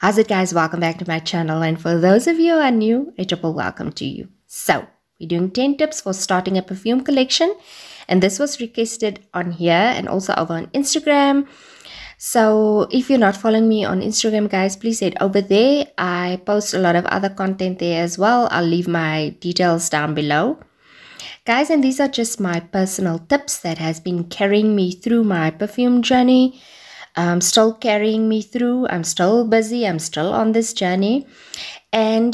How's it, guys? Welcome back to my channel, and for those of you who are new, a triple welcome to you. So we're doing 10 tips for starting a perfume collection, and this was requested on here and also over on Instagram. So if you're not following me on Instagram, guys, please head over there. I post a lot of other content there as well. I'll leave my details down below, guys, and these are just my personal tips that has been carrying me through my perfume journey. Still carrying me through. I'm still busy. I'm still on this journey. And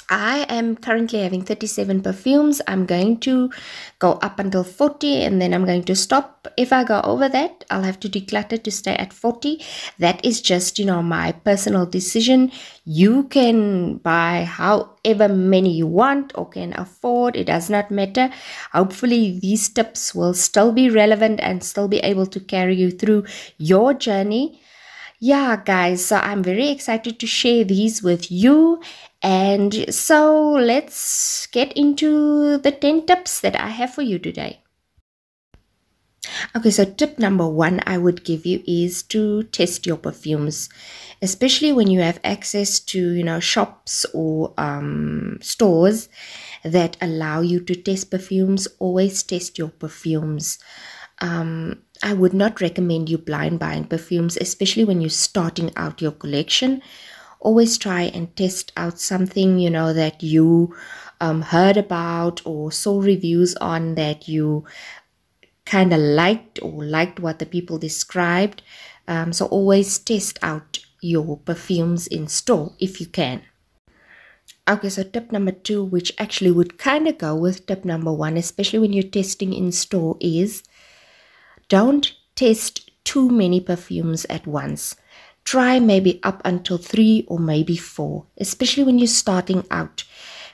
I am currently having 37 perfumes. I'm going to go up until 40 and then I'm going to stop. If I go over that, I'll have to declutter to stay at 40. That is just, my personal decision. You can buy however many you want or can afford. It does not matter. Hopefully these tips will still be relevant and still be able to carry you through your journey. Yeah, guys, so I'm very excited to share these with you. And so let's get into the 10 tips that I have for you today. Okay, so tip number 1 I would give you is to test your perfumes, especially when you have access to, shops or stores that allow you to test perfumes. Always test your perfumes. I would not recommend you blind buying perfumes, especially when you're starting out your collection. Always try and test out something, that you heard about or saw reviews on that you kind of liked or liked what the people described. So always test out your perfumes in store if you can. Okay, so tip number 2, which actually would kind of go with tip number 1, especially when you're testing in store, is don't test too many perfumes at once. Try maybe up until 3 or maybe 4, especially when you're starting out.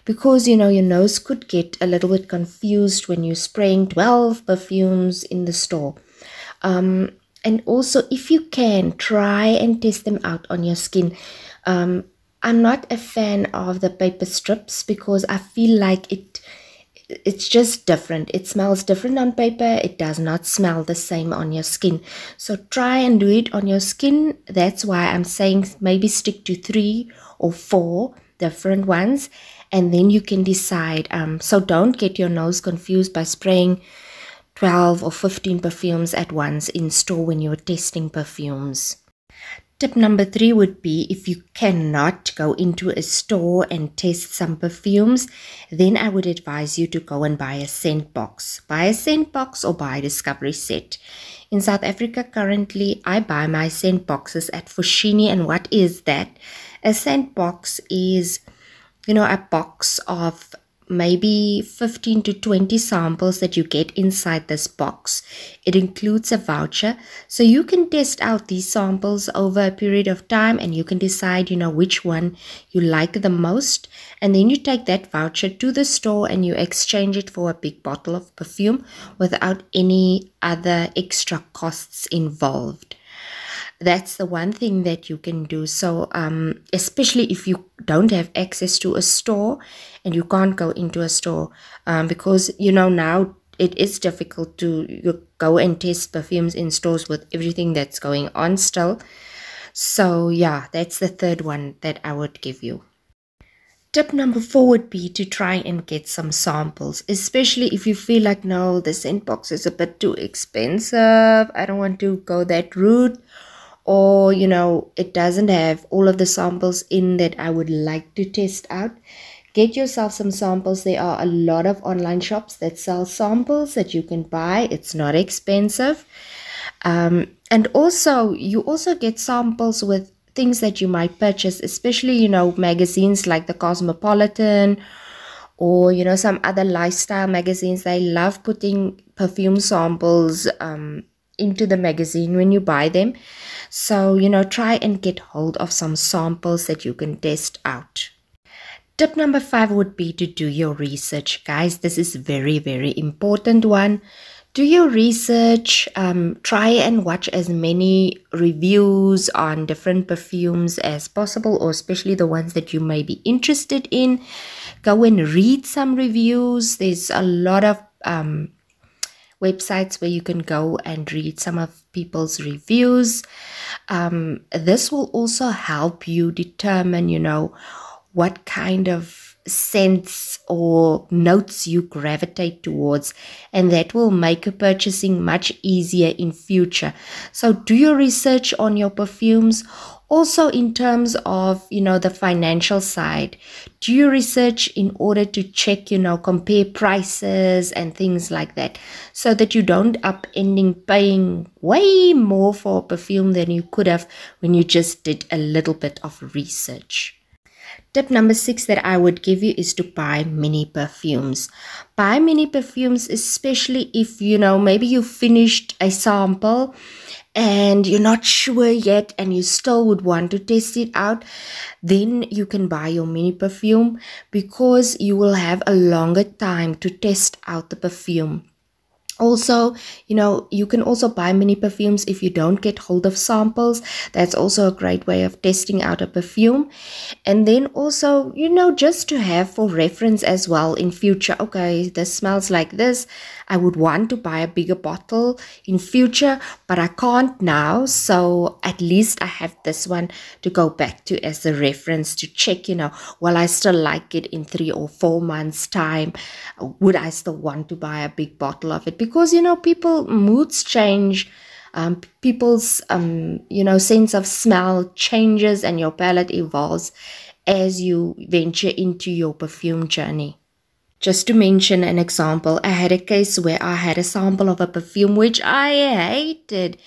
Because, your nose could get a little bit confused when you're spraying 12 perfumes in the store. And also, if you can, try and test them out on your skin. I'm not a fan of the paper strips because I feel like it's just different. It smells different on paper. It does not smell the same on your skin. So try and do it on your skin. That's why I'm saying maybe stick to 3 or 4 different ones, and then you can decide. So don't get your nose confused by spraying 12 or 15 perfumes at once in store when you're testing perfumes. Tip number 3 would be, if you cannot go into a store and test some perfumes, then I would advise you to go and buy a scent box. Buy a scent box or buy a discovery set. In South Africa currently, I buy my scent boxes at Fushini. And what is that? A scent box is, a box of maybe 15 to 20 samples that you get inside this box. It includes a voucher, so you can test out these samples over a period of time and you can decide, which one you like the most, and then you take that voucher to the store and you exchange it for a big bottle of perfume without any other extra costs involved. That's the one thing that you can do. So especially if you don't have access to a store and you can't go into a store, because now it is difficult to go and test perfumes in stores with everything that's going on still. So yeah, that's the third one that I would give you. Tip number 4 would be to try and get some samples, especially if you feel like, no, the scent box is a bit too expensive, I don't want to go that route, or it doesn't have all of the samples in that I would like to test out. Get yourself some samples. There are a lot of online shops that sell samples that you can buy. It's not expensive. And also you also get samples with things that you might purchase, especially magazines like the Cosmopolitan or some other lifestyle magazines. They love putting perfume samples into the magazine when you buy them. So try and get hold of some samples that you can test out. Tip number 5 would be to do your research, guys. This is very, very important one. Do your research. Try and watch as many reviews on different perfumes as possible, or especially the ones that you may be interested in. Go and read some reviews. There's a lot of websites where you can go and read some of people's reviews. This will also help you determine, what kind of scents or notes you gravitate towards, and that will make purchasing much easier in future. So do your research on your perfumes. Also, in terms of, the financial side, do your research in order to check, compare prices and things like that, so that you don't ending paying way more for a perfume than you could have when you just did a little bit of research. Tip number 6 that I would give you is to buy mini perfumes. Buy mini perfumes, especially if, maybe you finished a sample and you're not sure yet and you still would want to test it out. Then you can buy your mini perfume, because you will have a longer time to test out the perfume. Also, you can also buy mini perfumes if you don't get hold of samples. That's also a great way of testing out a perfume. And then also, just to have for reference as well in future. Okay, this smells like this. I would want to buy a bigger bottle in future, but I can't now. So at least I have this one to go back to as a reference to check, will I still like it in 3 or 4 months time? Would I still want to buy a big bottle of it? Because, people moods change. People's, sense of smell changes, and your palette evolves as you venture into your perfume journey. Just to mention an example, I had a case where I had a sample of a perfume which I hated.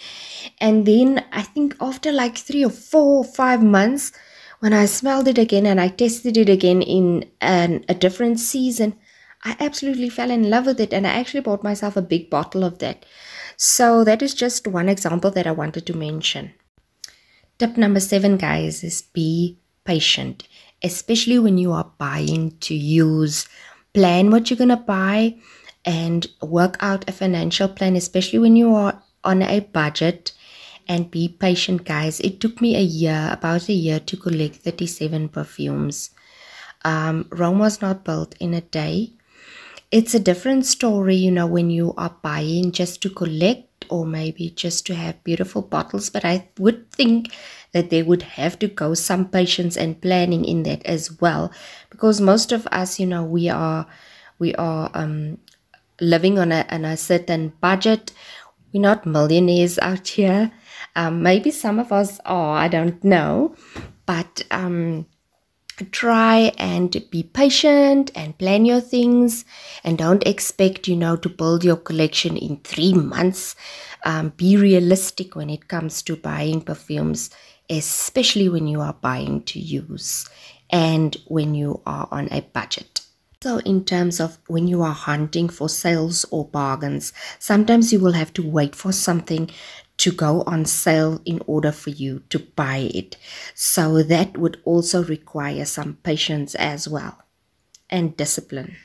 And then I think after like 3 or 4 or 5 months, when I smelled it again and I tested it again in a different season, I absolutely fell in love with it, and I actually bought myself a big bottle of that. So that is just one example that I wanted to mention. Tip number 7, guys, is be patient, especially when you are buying to use. Plan what you're going to buy and work out a financial plan, especially when you are on a budget, and be patient, guys. It took me about a year to collect 37 perfumes. Rome was not built in a day. It's a different story, when you are buying just to collect, or maybe just to have beautiful bottles. But I would think that there would have to go some patience and planning in that as well, because most of us, we are living on a certain budget. We're not millionaires out here. Maybe some of us are, I don't know, but try and be patient and plan your things, and don't expect, to build your collection in 3 months. Be realistic when it comes to buying perfumes, especially when you are buying to use and when you are on a budget. So in terms of when you are hunting for sales or bargains, sometimes you will have to wait for something to go on sale in order for you to buy it. So that would also require some patience as well, and discipline.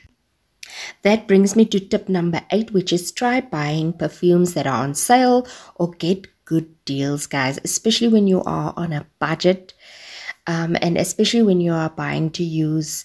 That brings me to tip number 8, which is try buying perfumes that are on sale or get good deals, guys, especially when you are on a budget, and especially when you are buying to use.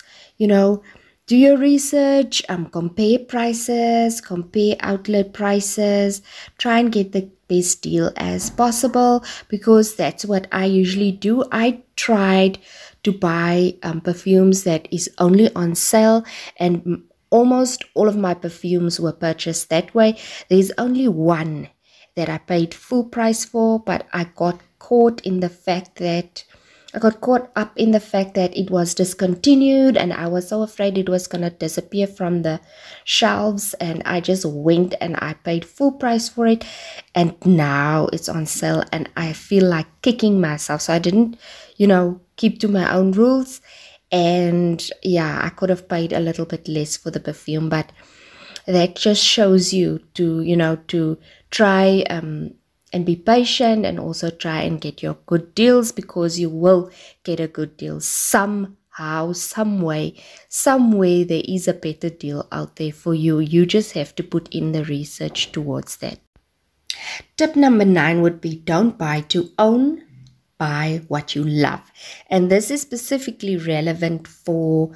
Do your research, compare prices, compare outlet prices, try and get the best deal as possible, because that's what I usually do. I tried to buy perfumes that is only on sale, and almost all of my perfumes were purchased that way. There's only one that I paid full price for, but I got caught up in the fact that it was discontinued, and I was so afraid it was going to disappear from the shelves, and I just went and I paid full price for it, and now it's on sale, and I feel like kicking myself. So I didn't, keep to my own rules, and yeah, I could have paid a little bit less for the perfume, but that just shows you to try and be patient, and also try and get your good deals, because you will get a good deal somehow, somewhere there is a better deal out there for you. You just have to put in the research towards that. Tip number 9 would be don't buy to own, buy what you love. And this is specifically relevant for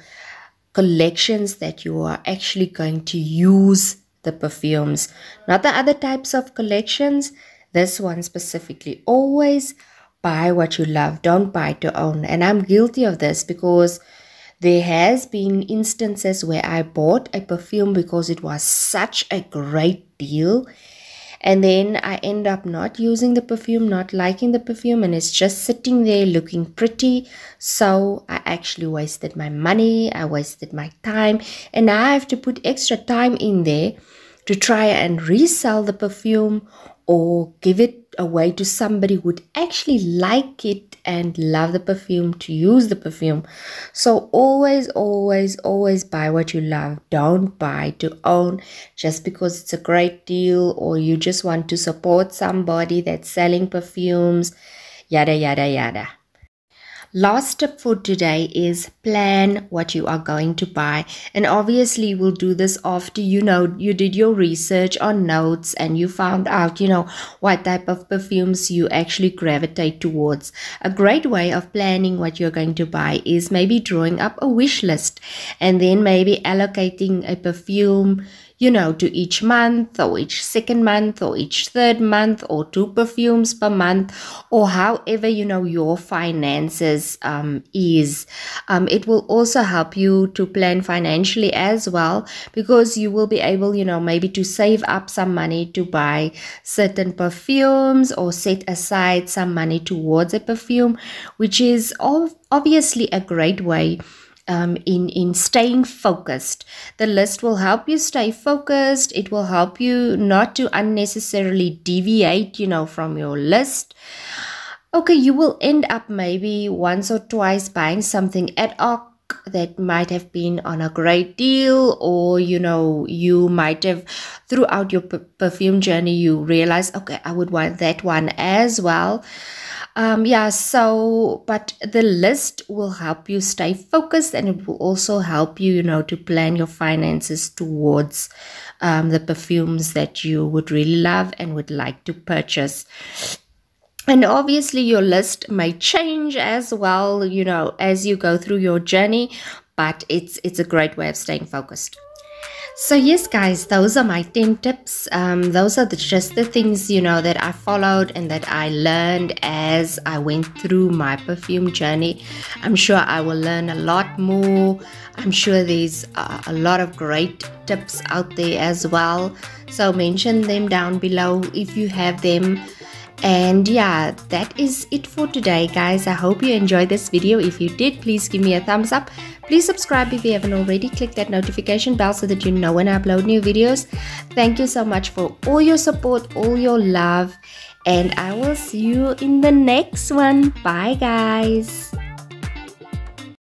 collections that you are actually going to use the perfumes, not the other types of collections. This one specifically. Always buy what you love. Don't buy to own. And I'm guilty of this because there has been instances where I bought a perfume because it was such a great deal, and then I end up not using the perfume, not liking the perfume, and it's just sitting there looking pretty. So I actually wasted my money, I wasted my time, and now I have to put extra time in there to try and resell the perfume or give it away to somebody who would actually like it and love the perfume, to use the perfume. So always, always, always buy what you love. Don't buy to own just because it's a great deal or you just want to support somebody that's selling perfumes, yada, yada, yada. Last tip for today is plan what you are going to buy. And obviously we'll do this after you did your research on notes and you found out, what type of perfumes you actually gravitate towards. A great way of planning what you're going to buy is maybe drawing up a wish list and then maybe allocating a perfume, to each month or each second month or each third month or 2 perfumes per month, or however, your finances is. It will also help you to plan financially as well, because you will be able, maybe to save up some money to buy certain perfumes or set aside some money towards a perfume, which is obviously a great way in staying focused. The list will help you stay focused. It will help you not to unnecessarily deviate, from your list. Okay, you will end up maybe once or twice buying something ad hoc that might have been on a great deal, or you might have throughout your perfume journey you realize, okay, I would want that one as well. But the list will help you stay focused, and it will also help you, to plan your finances towards the perfumes that you would really love and would like to purchase. And obviously your list may change as well, as you go through your journey, but it's a great way of staying focused. So yes, guys, those are my 10 tips. Those are just the things, that I followed and that I learned as I went through my perfume journey. I'm sure I will learn a lot more. I'm sure there's a lot of great tips out there as well. So mention them down below if you have them. And yeah, that is it for today, guys. I hope you enjoyed this video. If you did, please give me a thumbs up. Please subscribe if you haven't already. Click that notification bell so that you know when I upload new videos. Thank you so much for all your support, all your love, and I will see you in the next one. Bye, guys.